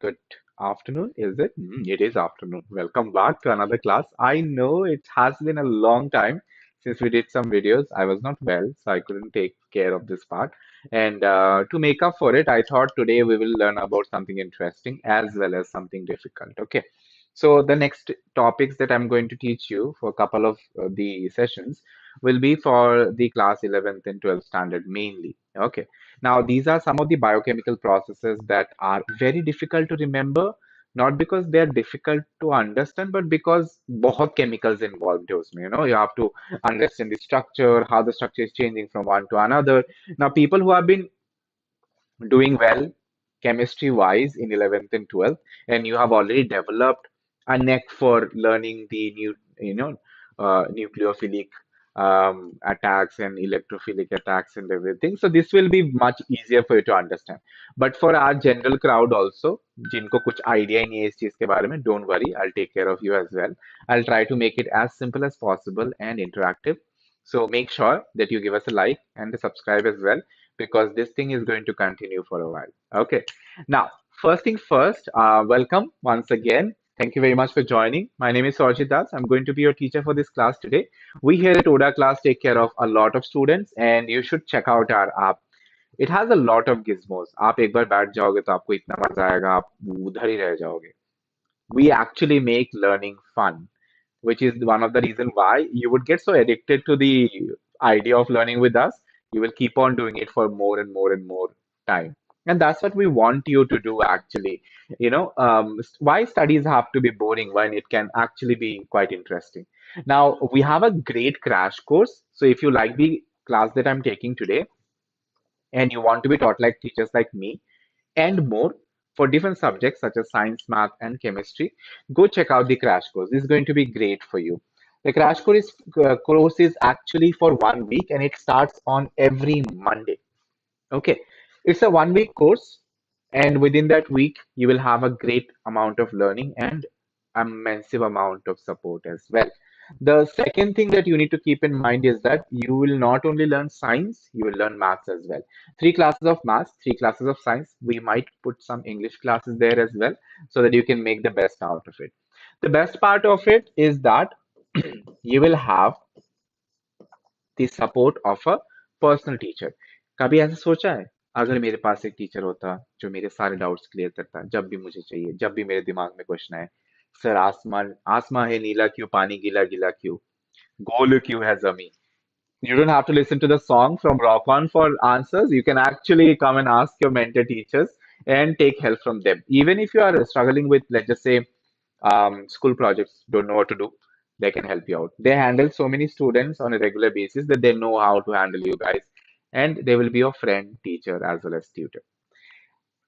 good afternoon, is it? It is afternoon. Welcome back to another class. I know it has been a long time since we did some videos. I was not well, so I couldn't take care of this part. And to make up for it, I thought today we will learn about something interesting as well as something difficult. Okay. So the next topics that I'm going to teach you for a couple of the sessions will be for the class 11th and 12th standard mainly. Okay. Now, these are some of the biochemical processes that are very difficult to remember, not because they're difficult to understand, but because बहुत chemicals involved है उसमें. You have to understand the structure, how the structure is changing from one to another. Now, people who have been doing well chemistry wise in 11th and 12th, and you have already developed a neck for learning the nucleophilic attacks and electrophilic attacks and everything. So this will be much easier for you to understand. But for our general crowd also, जिनको कुछ idea ही नहीं है इस चीज के बारे में, don't worry, I'll take care of you as well. I'll try to make it as simple as possible and interactive. So make sure that you give us a like and a subscribe as well because this thing is going to continue for a while. Okay. Now, first thing first, welcome once again. Thank you very much for joining. My name is Sourajit. I'm going to be your teacher for this class today. We here at ODA Class take care of a lot of students and you should check out our app. It has a lot of gizmos. आप एक बार बैठ जाओगे तो आपको इतना मजा आएगा आप उधर ही रह जाओगे. We actually make learning fun, which is one of the reason why you would get so addicted to the idea of learning with us. You will keep on doing it for more and more and more time. And that's what we want you to do actually. Why studies have to be boring when it can actually be quite interesting. Now, we have a great crash course. So if you like the class that I'm taking today and you want to be taught like teachers like me, and more for different subjects such as science, math, and chemistry, go check out the crash course. This is going to be great for you. The course is actually for 1 week and it starts on every Monday. Okay, it's a 1 week course, and within that week, you will have a great amount of learning and a massive amount of support as well. The second thing that you need to keep in mind is that you will not only learn science, you will learn maths as well. 3 classes of maths, 3 classes of science. We might put some English classes there as well so that you can make the best out of it. The best part of it is that you will have the support of a personal teacher. कभी ऐसा सोचा है अगर मेरे पास एक teacher होता जो मेरे सारे डाउट्स क्लियर करता जब भी मुझे चाहिए जब भी मेरे दिमाग में क्वेश्चन आए सर आसमान आसमान है नीला क्यों पानी गीला गीला क्यों गोल क्यों है जमी you don't have to listen to the song from Rock On for answers. You can actually come and ask your mentor teachers and take help from them. Even if you are struggling with, let's just say, school projects, don't know what to do, they can help you out. They handle so many students on a regular basis that they know how to handle you guys, and they will be your friend, teacher, as well as tutor.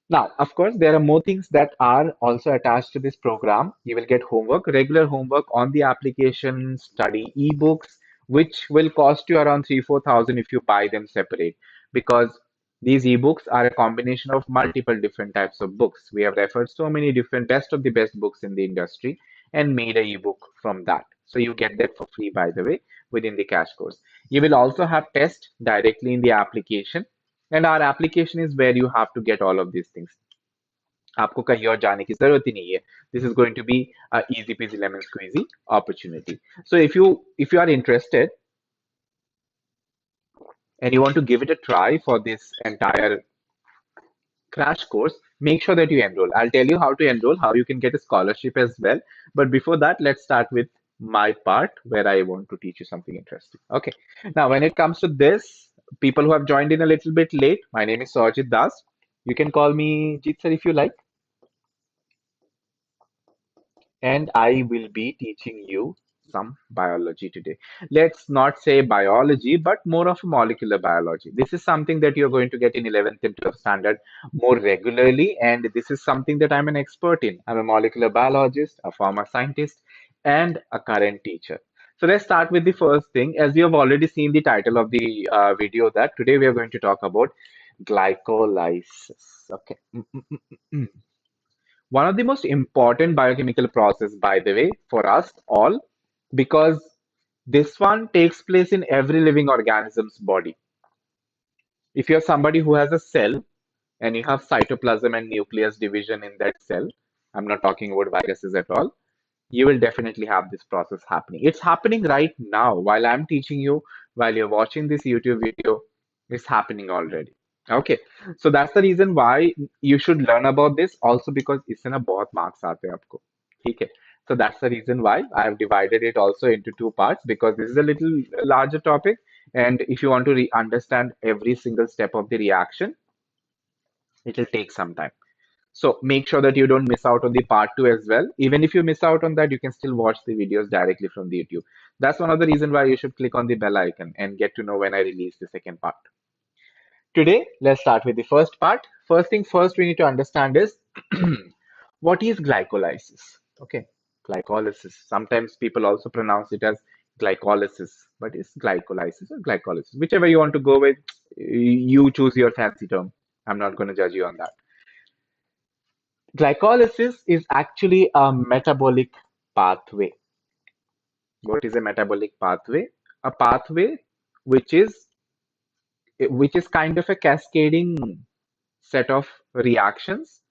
Now, of course, there are more things that are also attached to this program. You will get homework, regular homework on the application, study ebooks, which will cost you around 3-4 thousand if you buy them separate, because these ebooks are a combination of multiple different types of books. We have referred so many different best of the best books in the industry and made a ebook from that. So you get that for free, by the way, within the cash course. You will also have tests directly in the application and our application is where you have to get all of these things. आपको कहीं और जाने की जरूरत ही नहीं है. This is going to be a easy peasy lemon squeezy opportunity. So if you are interested and you want to give it a try for this entire crash course, make sure that you enroll. I'll tell you how to enroll, how you can get a scholarship as well. But before that, let's start with my part where I want to teach you something interesting. Okay. Now, when it comes to this, people who have joined in a little bit late, my name is Sourajit Das. You can call me Jeet sir if you like. And I will be teaching you some biology today. Let's not say biology, but more of molecular biology. This is something that you're going to get in 11th and 12th standard more regularly, and this is something that I'm an expert in. I'm a molecular biologist, a former scientist, and a current teacher. So let's start with the first thing. As you have already seen the title of the video, that today we are going to talk about glycolysis. Okay. One of the most important biochemical process, by the way, for us all, because this one takes place in every living organism's body. If you're somebody who has a cell, and you have cytoplasm and nucleus division in that cell, I'm not talking about viruses at all, you will definitely have this process happening. It's happening right now while I'm teaching you, while you're watching this YouTube video, it's happening already. Okay, so that's the reason why you should learn about this also because इससे ना बहुत marks आते हैं आपको. ठीक है. So that's the reason why I have divided it also into two parts because this is a little larger topic, and if you want to understand every single step of the reaction, it will take some time. So make sure that you don't miss out on the part two as well. Even if you miss out on that, you can still watch the videos directly from the YouTube. That's one of the reasons why you should click on the bell icon and get to know when I release the second part. Today, let's start with the first part. First thing first, we need to understand is what is glycolysis? Okay, glycolysis. Sometimes people also pronounce it as glycolysis, but it's glycolysis or glycolysis. Whichever you want to go with, you choose your fancy term. I'm not going to judge you on that. Glycolysis is actually a metabolic pathway. What is a metabolic pathway? A pathway which is kind of a cascading set of reactions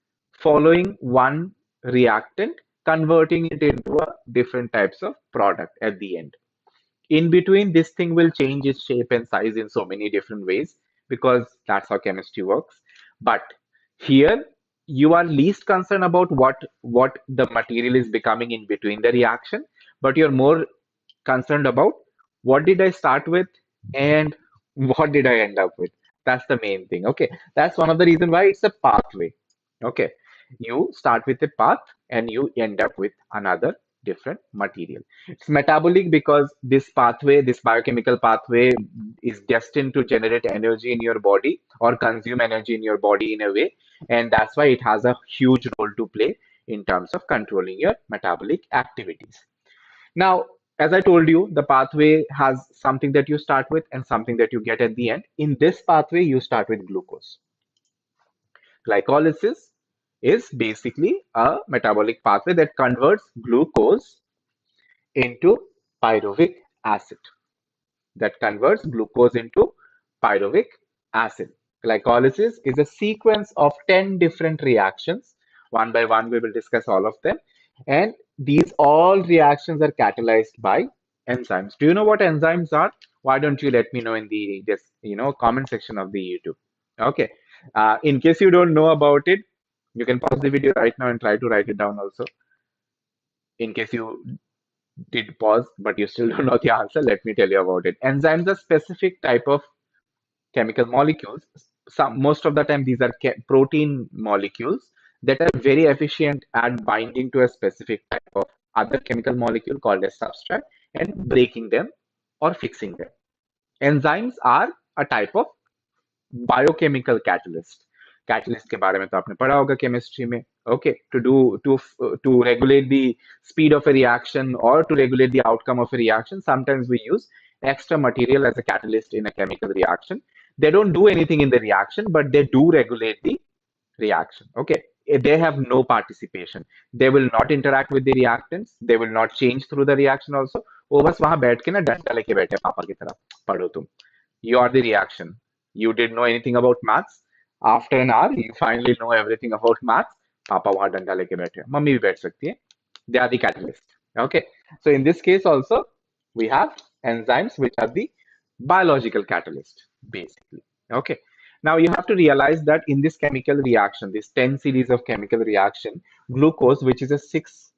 following one reactant, converting it into a different types of product at the end. In between, this thing will change its shape and size in so many different ways because that's how chemistry works. But here, you are least concerned about what the material is becoming in between the reaction, but you're more concerned about what did I start with and what did I end up with. That's the main thing. Okay, that's one of the reason why it's a pathway. Okay, you start with a path and you end up with another different material. It's metabolic because this pathway, this biochemical pathway, is destined to generate energy in your body or consume energy in your body in a way, and that's why it has a huge role to play in terms of controlling your metabolic activities. Now, as I told you, the pathway has something that you start with and something that you get at the end. In this pathway, you start with glucose. Glycolysis is basically a metabolic pathway that converts glucose into pyruvic acid. That converts glucose into pyruvic acid. Glycolysis is a sequence of 10 different reactions. One by one, we will discuss all of them. And these all reactions are catalyzed by enzymes. Do you know what enzymes are? Why don't you let me know in the comment section of the YouTube? Okay. In case you don't know about it, you can pause the video right now and try to write it down also. In case you did pause, but you still don't know the answer, let me tell you about it. Enzymes are specific type of chemical molecules. Most of the time, these are protein molecules that are very efficient at binding to a specific type of other chemical molecule called a substrate and breaking them or fixing them. Enzymes are a type of biochemical catalyst catalyst के बारे में तो आपने पढ़ा होगा chemistry में okay to regulate the speed of a reaction or to regulate the outcome of a reaction sometimes we use extra material as a catalyst in a chemical reaction. They don't do anything in the reaction but they do regulate the reaction. Okay, they have no participation. They will not interact with the reactants. They will not change through the reaction also. वो बस वहां बैठ के ना डंडा लेके बैठे पापा की तरह पढ़ो तुम. You are the reaction. You didn't know anything about maths. After an hour, you finally know everything about maths. पापा वहां डंडा लेके बैठे हैं. मम्मी भी बैठ सकती है. They are the catalyst. Okay. So in this case also, we have enzymes which are the biological catalyst, basically. Okay. Now you have to realize that in this chemical reaction, this 10 series of chemical reaction, glucose, which is a six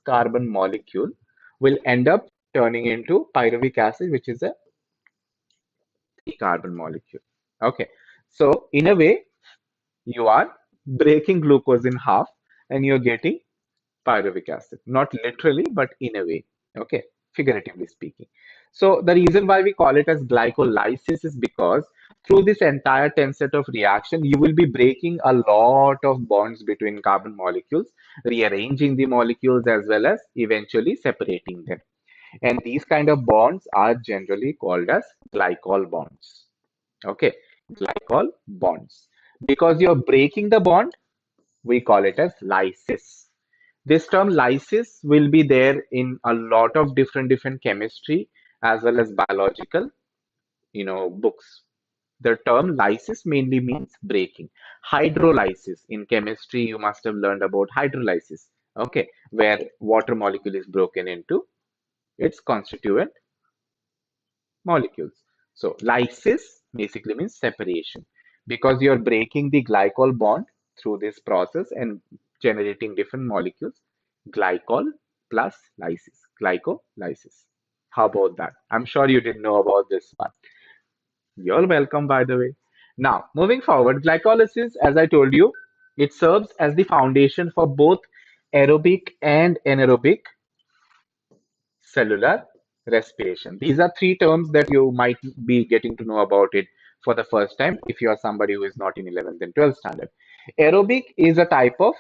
carbon molecule, will end up turning into pyruvic acid, which is a three carbon molecule. Okay. So in a way, you are breaking glucose in half and you're getting pyruvic acid. Not literally, but in a way. Okay. Figuratively speaking. So the reason why we call it as glycolysis is because through this entire 10 set of reaction, you will be breaking a lot of bonds between carbon molecules, rearranging the molecules as well as eventually separating them. And these kind of bonds are generally called as glycol bonds. Okay, glycol bonds. Because you're breaking the bond, we call it as lysis. This term lysis will be there in a lot of different chemistry as well as biological, books. The term lysis mainly means breaking. Hydrolysis, in chemistry, you must have learned about hydrolysis, okay, where water molecule is broken into its constituent molecules. So lysis basically means separation because you're breaking the glycol bond through this process and generating different molecules. Glycol plus lysis, glycolysis. How about that? I'm sure you didn't know about this one. You're welcome, by the way. Now, moving forward, glycolysis, as I told you, it serves as the foundation for both aerobic and anaerobic cellular respiration. These are three terms that you might be getting to know about it for the first time if you are somebody who is not in 11th and 12th standard. Aerobic is a type of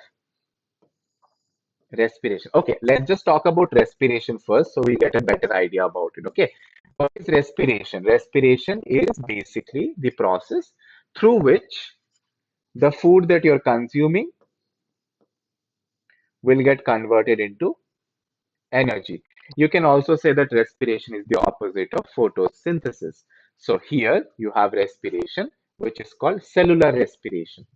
respiration. Okay, let's just talk about respiration first so we get a better idea about it. Okay, what is respiration? Respiration is basically the process through which the food that you're consuming will get converted into energy. You can also say that respiration is the opposite of photosynthesis. So here you have respiration, which is called cellular respiration.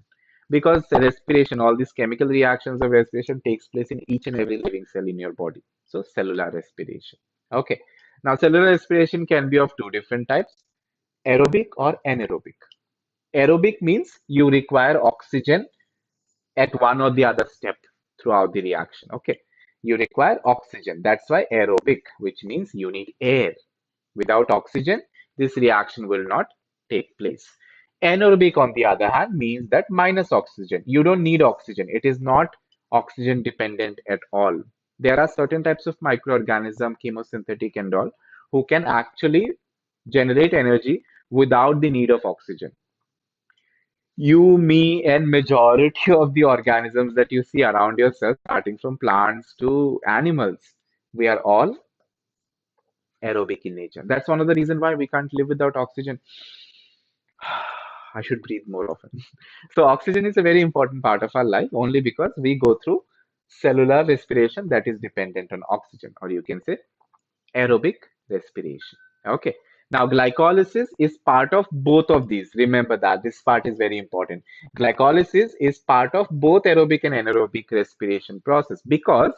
Because the respiration, all these chemical reactions of respiration takes place in each and every living cell in your body. So cellular respiration. Okay. Now cellular respiration can be of two different types, aerobic or anaerobic. Aerobic means you require oxygen at one or the other step throughout the reaction. Okay. You require oxygen. That's why aerobic, which means you need air. Without oxygen, this reaction will not take place. Anaerobic, on the other hand, means that minus oxygen. You don't need oxygen. It is not oxygen dependent at all. There are certain types of microorganism, chemosynthetic and all, who can actually generate energy without the need of oxygen. You, me, and majority of the organisms that you see around yourself, starting from plants to animals, we are all aerobic in nature. That's one of the reasons why we can't live without oxygen. I should breathe more often. So, oxygen is a very important part of our life only because we go through cellular respiration that is dependent on oxygen, or you can say aerobic respiration. Okay. Now, glycolysis is part of both of these. Remember that this part is very important. Glycolysis is part of both aerobic and anaerobic respiration process because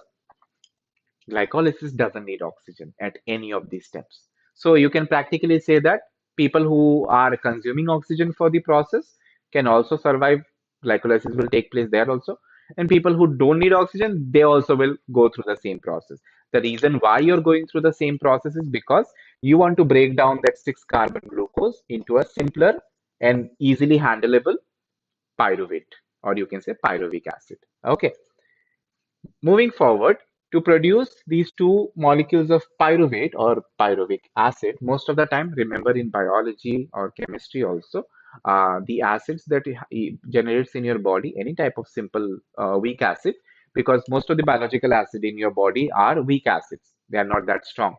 glycolysis doesn't need oxygen at any of these steps. So you can practically say that people who are consuming oxygen for the process can also survive. Glycolysis will take place there also. And people who don't need oxygen, they also will go through the same process. The reason why you're going through the same process is because you want to break down that 6 carbon glucose into a simpler and easily handleable pyruvate, or you can say pyruvic acid. Okay. Moving forward, to produce these two molecules of pyruvate or pyruvic acid, most of the time, remember in biology or chemistry also, the acids that it generates in your body, any type of simple weak acid, because most of the biological acid in your body are weak acids. They are not that strong.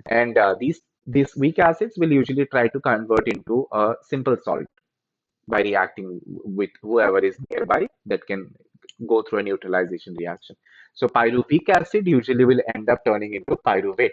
And these weak acids will usually try to convert into a simple salt by reacting with whoever is nearby that can go through a neutralization reaction. So pyruvic acid usually will end up turning into pyruvate.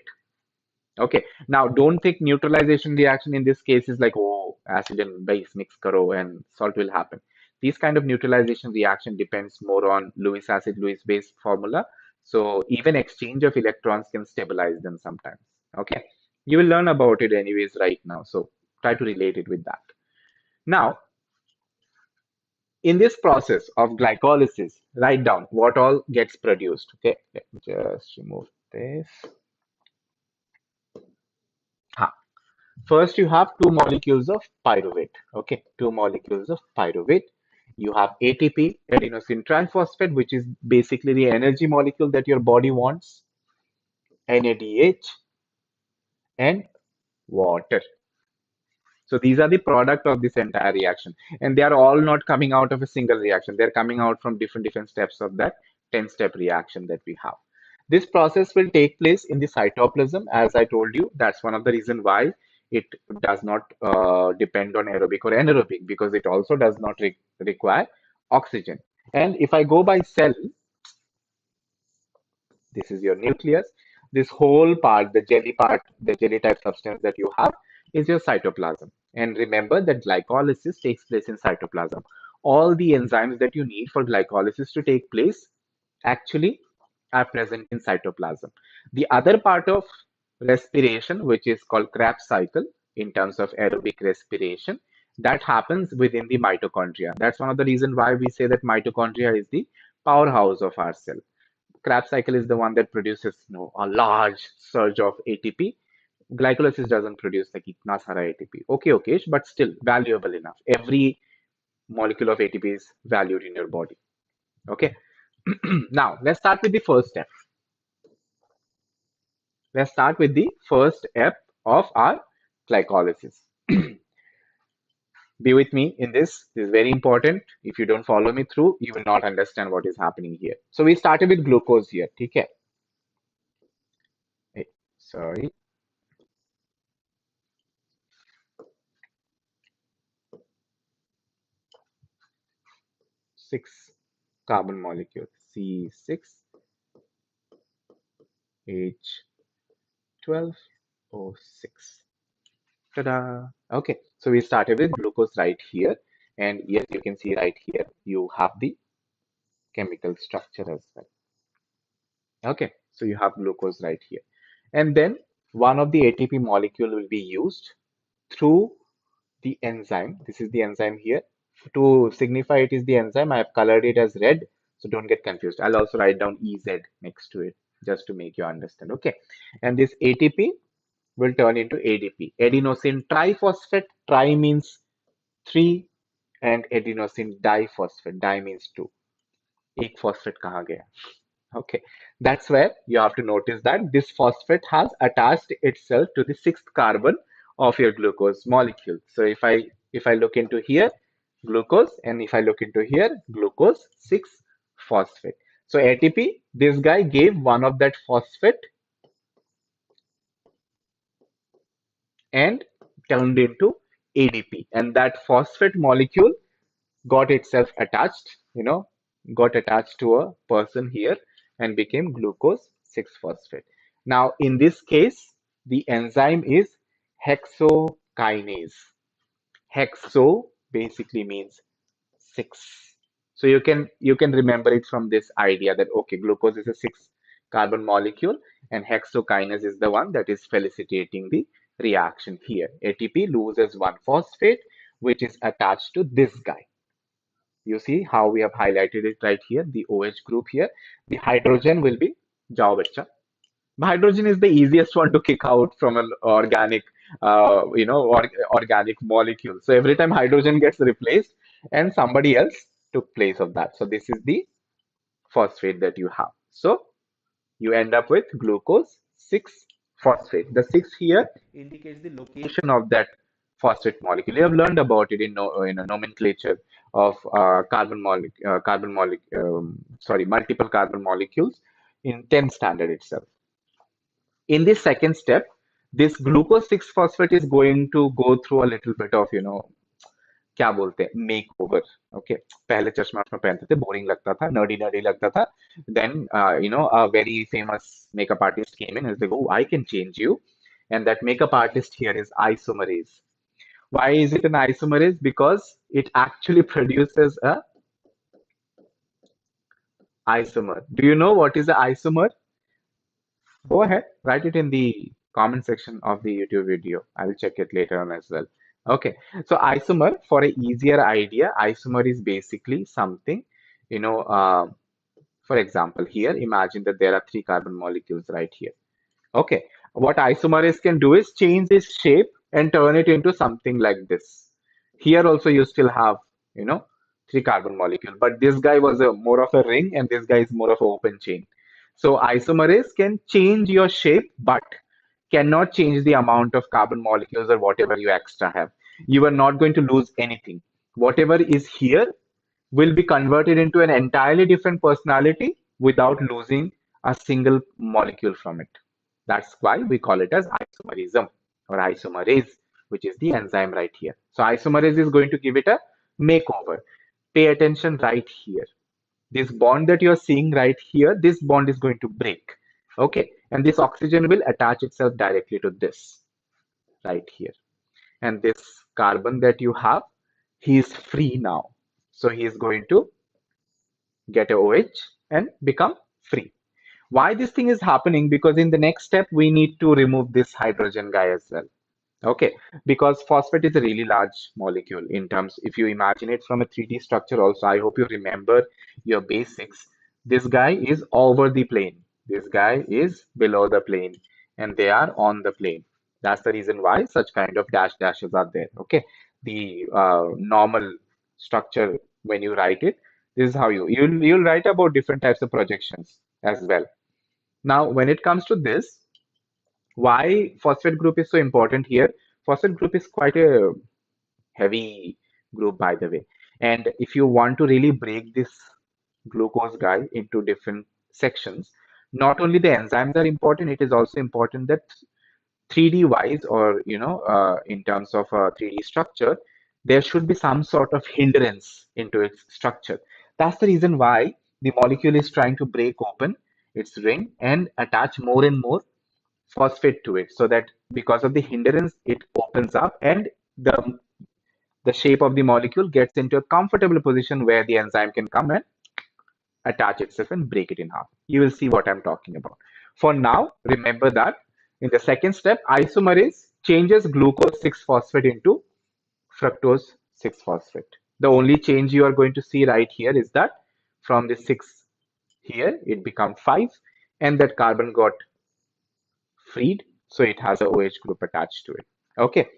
Okay. Now don't think neutralization reaction in this case is like, oh, acid and base mix karo and salt will happen. These kind of neutralization reaction depends more on Lewis acid, Lewis base formula. So even exchange of electrons can stabilize them sometimes. Okay. You will learn about it anyways right now. So try to relate it with that. Now, in this process of glycolysis, write down what all gets produced. Okay, let me just remove this. Ha. First, you have two molecules of pyruvate. Okay, two molecules of pyruvate. You have ATP, adenosine triphosphate, which is basically the energy molecule that your body wants, NADH, and water. So these are the product of this entire reaction, and they are all not coming out of a single reaction. They're coming out from different steps of that 10-step reaction that we have. This process will take place in the cytoplasm, as I told you. That's one of the reason why it does not depend on aerobic or anaerobic because it also does not require oxygen. And if I go by cell, this is your nucleus. This whole part, the jelly type substance that you have, is your cytoplasm. And remember that glycolysis takes place in cytoplasm. All the enzymes that you need for glycolysis to take place actually are present in cytoplasm. The other part of respiration, which is called Krebs cycle in terms of aerobic respiration, that happens within the mitochondria. That's one of the reasons why we say that mitochondria is the powerhouse of our cell. Krebs cycle is the one that produces a large surge of ATP. Glycolysis doesn't produce like itna sara ATP. Okay, but still valuable enough. Every molecule of ATP is valued in your body. Okay. Now let's start with the first step. Let's start with the first step of our glycolysis. Be with me in this. This is very important. If you don't follow me through, you will not understand what is happening here. So we started with glucose here. Okay. Sorry. 6 carbon molecule. C6H12O6. Ta-da! Okay, so we started with glucose right here, and yes, you can see right here, you have the chemical structure as well. Okay, so you have glucose right here. And then one of the ATP molecule will be used through the enzyme. This is the enzyme here. To signify it is the enzyme, I have colored it as red, so don't get confused. I'll also write down EZ next to it just to make you understand. Okay, and this ATP will turn into ADP, adenosine triphosphate. Tri means 3 and adenosine diphosphate. Di means 2. एक phosphate कहाँ गया? Okay, that's where you have to notice that this phosphate has attached itself to the 6th carbon of your glucose molecule. So if I look into here, glucose, and if I look into here, glucose 6 phosphate. So ATP, this guy gave one of that phosphate and turned into ADP, and that phosphate molecule got itself attached, got attached to a person here and became glucose 6 phosphate. Now, in this case, the enzyme is hexokinase. Hexo basically means 6. So you can remember it from this idea that okay, glucose is a 6 carbon molecule and hexokinase is the one that is facilitating the reaction here. ATP loses one phosphate which is attached to this guy. You see how we have highlighted it right here, the OH group here. The hydrogen will be jao bacha. Hydrogen is the easiest one to kick out from an organic, organic molecule. So every time hydrogen gets replaced, and somebody else took place of that. So this is the phosphate that you have. So you end up with glucose 6 phosphate. The 6 here indicates the location of that phosphate molecule. You have learned about it in a nomenclature of multiple carbon molecules in 10th standard itself. In this second step, this glucose 6 phosphate is going to go through a little bit of, क्या बोलते हैं make over okay पहले चश्मा वश्मा पहनते थे boring लगता था nerdy nerdy लगता था then a very famous makeup artist came in and said, oh, I can change you, and that makeup artist here is isomerase. Why is it an isomerase? Because it actually produces a isomer. Do you know what is an isomer? Go ahead, write it in the comment section of the YouTube video. I'll check it later on as well. Okay, so isomer, for a easier idea, isomer is basically something, you know, for example, here, imagine that there are 3 carbon molecules right here. Okay, what isomerase can do is change its shape and turn it into something like this. Here also you still have, 3 carbon molecule, but this guy was more of a ring and this guy is more of an open chain. So isomerase can change your shape, but cannot change the amount of carbon molecules or whatever you extra have. You are not going to lose anything. Whatever is here will be converted into an entirely different personality without losing a single molecule from it. That's why we call it as isomerism or isomerase, which is the enzyme right here. So isomerase is going to give it a makeover. Pay attention right here. This bond that you're seeing right here, this bond is going to break. Okay, and this oxygen will attach itself directly to this right here. And this carbon that you have, he is free now. So he is going to get a OH and become free. Why this thing is happening? Because in the next step, we need to remove this hydrogen guy as well. Okay, because phosphate is a really large molecule in terms, if you imagine it from a 3D structure also, I hope you remember your basics. This guy is over the plane. This guy is below the plane and they are on the plane. That's the reason why such kind of dashes are there. Okay, the normal structure when you write it, this is how you'll write about different types of projections as well. Now, when it comes to this, why phosphate group is so important here? Phosphate group is quite a heavy group, by the way. And if you want to really break this glucose guy into different sections, not only the enzymes are important, it is also important that 3D wise, or in terms of 3D structure, there should be some sort of hindrance into its structure. That's the reason why the molecule is trying to break open its ring and attach more and more phosphate to it, so that because of the hindrance it opens up and the shape of the molecule gets into a comfortable position where the enzyme can come and attach itself and break it in half. You will see what I'm talking about. For now, remember that in the second step, isomerase changes glucose 6 phosphate into fructose 6 phosphate. The only change you are going to see right here is that from the 6 here it becomes 5 and that carbon got freed, so it has a OH group attached to it. Okay,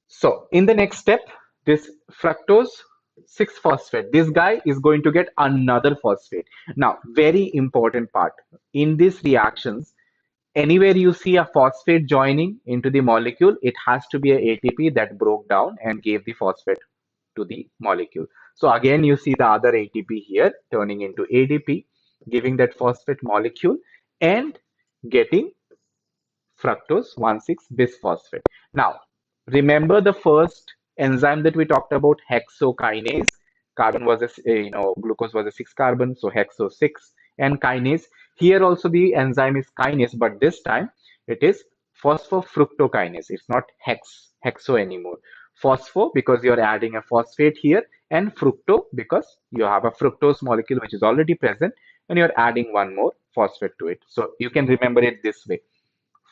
so in the next step, this fructose 6 phosphate, this guy is going to get another phosphate. Now, very important part in these reactions, anywhere you see a phosphate joining into the molecule, it has to be a ATP that broke down and gave the phosphate to the molecule. So again, you see the other ATP here turning into ADP, giving that phosphate molecule and getting fructose 1,6 bisphosphate. Now, remember the first enzyme that we talked about, hexokinase. Carbon was glucose was a 6 carbon, so hexo 6 and kinase. Here also the enzyme is kinase, but this time it is phosphofructokinase. It's not hexo anymore. Phospho because you're adding a phosphate here, and fructo because you have a fructose molecule which is already present and you're adding one more phosphate to it. So you can remember it this way,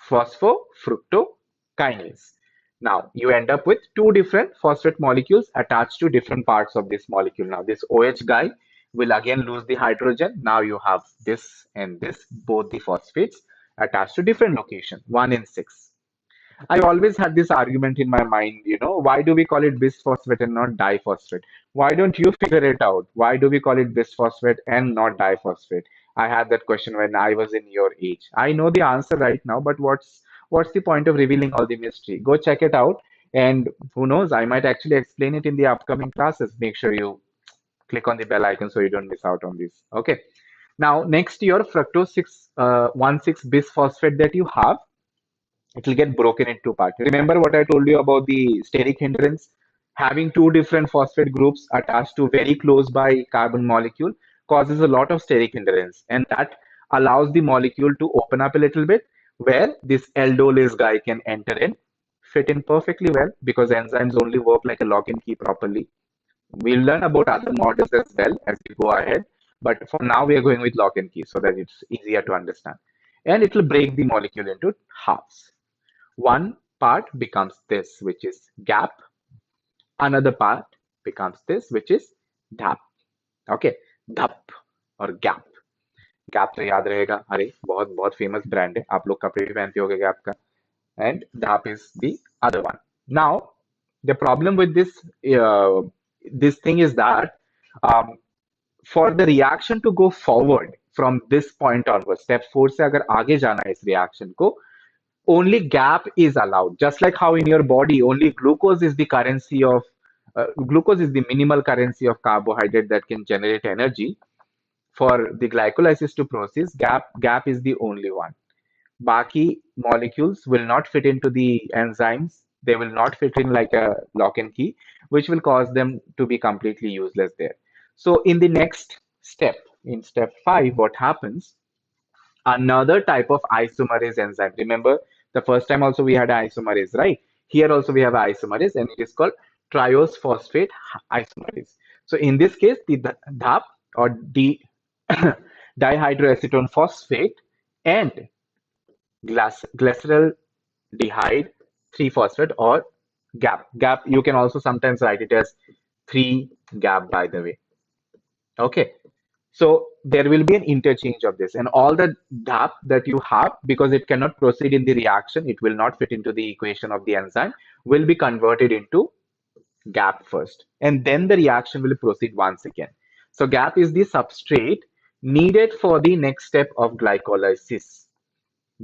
phosphofructokinase. Now you end up with two different phosphate molecules attached to different parts of this molecule. Now this OH guy will again lose the hydrogen. Now you have this and this, both the phosphates attached to different location, 1 in 6. I always had this argument in my mind, why do we call it bisphosphate and not diphosphate? Why don't you figure it out? Why do we call it bisphosphate and not diphosphate? I had that question when I was in your age. I know the answer right now, but what's the point of revealing all the mystery? Go check it out, and who knows, I might actually explain it in the upcoming classes. Make sure you click on the bell icon so you don't miss out on this. Okay. Now, next your fructose 1,6 bisphosphate that you have, it will get broken into parts. Remember what I told you about the steric hindrance? Having two different phosphate groups attached to very close by carbon molecule causes a lot of steric hindrance, and that allows the molecule to open up a little bit where this aldolase guy can enter in, fit in perfectly well because enzymes only work like a lock and key properly. We'll learn about other models as well as we go ahead, but for now we are going with lock and key so that it's easier to understand. And it will break the molecule into halves. One part becomes this, which is gap. Another part becomes this, which is dhap. Okay, dhap और gap. Gap तो याद रहेगा, अरे बहुत बहुत famous brand है, आप लोग कपड़े भी पहनते होगे गैप का. And DAP is the other one. Now, the problem with this thing is that for the reaction to go forward from this point onwards, step 4 से अगर आगे जाना है इस reaction को, only gap is allowed. Just like how in your body, only glucose is the currency of glucose is the minimal currency of carbohydrate that can generate energy. For the glycolysis to proceed, gap is the only one. Baki molecules will not fit into the enzymes. They will not fit in like a lock and key, which will cause them to be completely useless there. So in the next step, in step 5, what happens? Another type of isomerase enzyme. Remember, the first time also we had isomerase, right? Here also we have isomerase, and it is called triose phosphate isomerase. So in this case, the DAP or dihydroacetone phosphate and glyceraldehyde 3-phosphate or GAP. GAP, you can also sometimes write it as 3 GAP, by the way. Okay. So there will be an interchange of this, and all the DAP that you have, because it cannot proceed in the reaction, it will not fit into the equation of the enzyme, will be converted into GAP first, and then the reaction will proceed once again. So GAP is the substrate needed for the next step of glycolysis,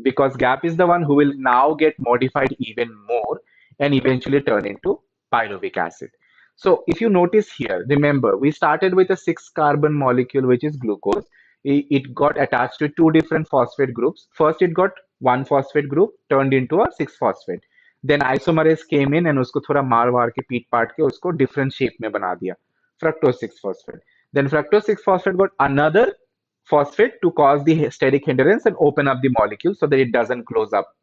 because GAP is the one who will now get modified even more and eventually turn into pyruvic acid. So if you notice here, remember we started with a 6 carbon molecule which is glucose. It got attached to two different phosphate groups. First it got one phosphate group turned into a 6 phosphate. Then isomerase came in and उसको थोड़ा मार वार के पीट पाट के उसको different shape में बना दिया, fructose 6 phosphate. Then fructose 6 phosphate got another phosphate to cause the steric hindrance and open up the molecule so that it doesn't close up,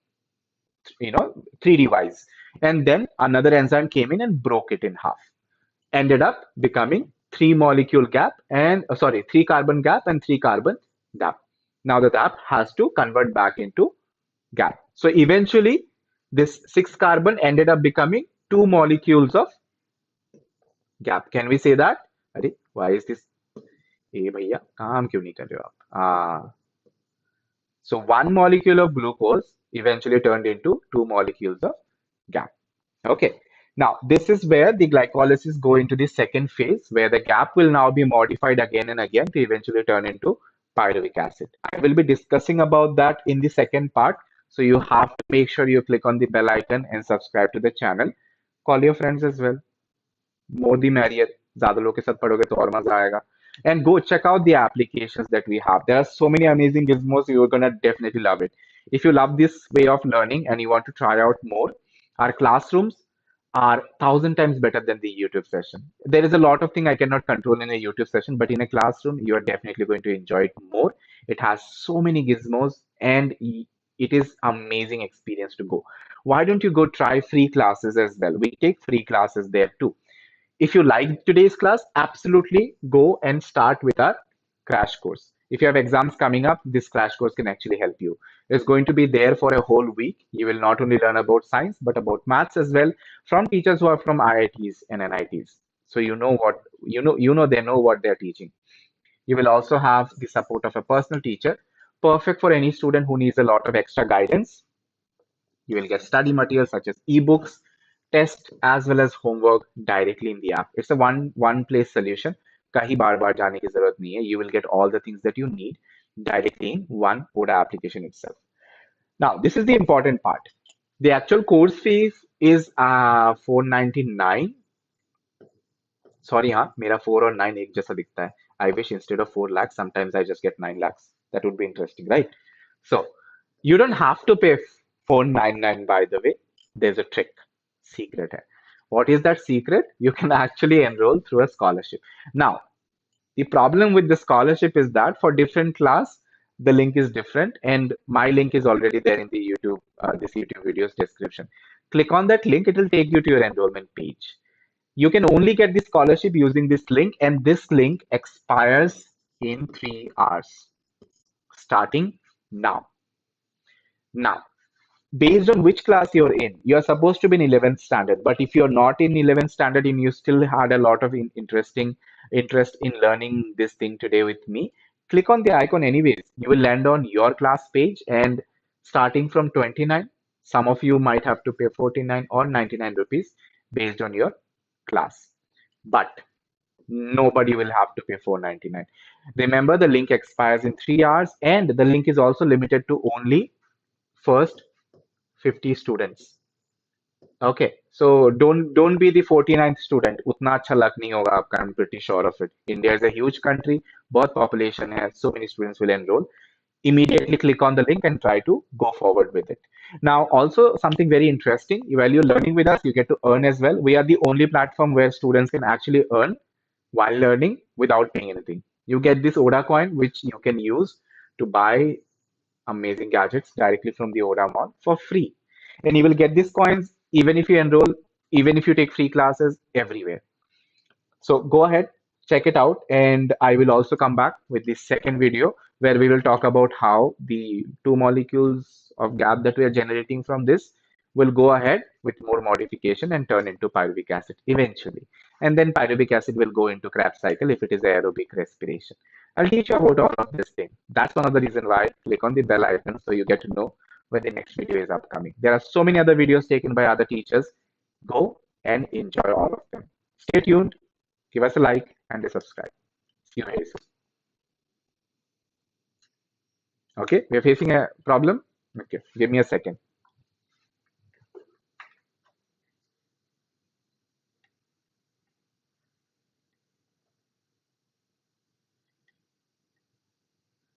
3D wise. And then another enzyme came in and broke it in half. Ended up becoming 3 molecule gap and sorry, 3 carbon gap and 3 carbon DAP. Now the DAP has to convert back into gap. So eventually this 6 carbon ended up becoming 2 molecules of gap. Can we say that? अरे, why is this? ए भैया काम क्यों नहीं कर रहे हो आप? So 1 molecule of glucose eventually turned into 2 molecules of GAP. Okay. Now this is where the glycolysis go into the second phase, where the GAP will now be modified again and again to eventually turn into pyruvic acid. I will be discussing about that in the second part. So you have to make sure you click on the bell icon and subscribe to the channel. Call your friends as well. More the merrier. ज़्यादा लोग के साथ पढ़ोगे तो और मजा आएगा. And go check out the applications that we have. There are so many amazing gizmos. You're gonna definitely love it. If you love this way of learning and you want to try out more, our classrooms are 1,000 times better than the YouTube session. There is a lot of things I cannot control in a YouTube session, but in a classroom, you are definitely going to enjoy it more. It has so many gizmos and it is amazing experience to go. Why don't you go try free classes as well? We take free classes there too. If you like today's class, absolutely go and start with our crash course. If you have exams coming up, this crash course can actually help you. It's going to be there for a whole week. You will not only learn about science, but about maths as well from teachers who are from IITs and NITs. So they know what they're teaching. You will also have the support of a personal teacher, perfect for any student who needs a lot of extra guidance. You will get study materials such as ebooks, tests, as well as homework directly in the app. It's a one place solution. कहीं बार बार जाने की जरूरत नहीं है. You will get all the things that you need directly in one ODA application itself. Now, this is the important part. The actual course fee is 499. Sorry, हाँ, मेरा 4 और 9 एक जैसा दिखता है. I wish instead of 4 lakhs, sometimes I just get 9 lakhs. That would be interesting, right? So, you don't have to pay 499, by the way. There's a trick. Secret hai. What is that secret? You can actually enroll through a scholarship. Now, the problem with the scholarship is that for different class, the link is different, and my link is already there in the YouTube, this YouTube video's description. Click on that link, it will take you to your enrollment page. You can only get the scholarship using this link, and this link expires in 3 hours, starting now. Now, based on which class you're in, you're supposed to be in 11th standard, but if you're not in 11th standard and you still had a lot of interest in learning this thing today with me, click on the icon anyways. You will land on your class page, and starting from 29, some of you might have to pay 49 or 99 rupees based on your class, but nobody will have to pay 499. Remember, the link expires in 3 hours, and the link is also limited to only first 50 students. Okay, so don't be the 49th student. उतना अच्छा luck नहीं होगा आपका. I'm pretty sure of it. India is a huge country. बहुत population है. So many students will enroll. Immediately click on the link and try to go forward with it. Now, also something very interesting. While you're learning with us, you get to earn as well. We are the only platform where students can actually earn while learning without paying anything. You get this ODA coin, which you can use to buy amazing gadgets directly from the ODA mall for free. And you will get these coins even if you enroll, even if you take free classes everywhere. So go ahead, check it out, and I will also come back with the second video where we will talk about how the two molecules of gap that we are generating from this will go ahead with more modification and turn into pyruvic acid eventually. And then pyruvic acid will go into Krebs cycle if it is aerobic respiration. I'll teach you about all of this thing. That's one of the reason why click on the bell icon so you get to know when the next video is upcoming. There are so many other videos taken by other teachers. Go and enjoy all of them. Stay tuned, give us a like and a subscribe. See you very soon. Okay, we're facing a problem. Okay, give me a second.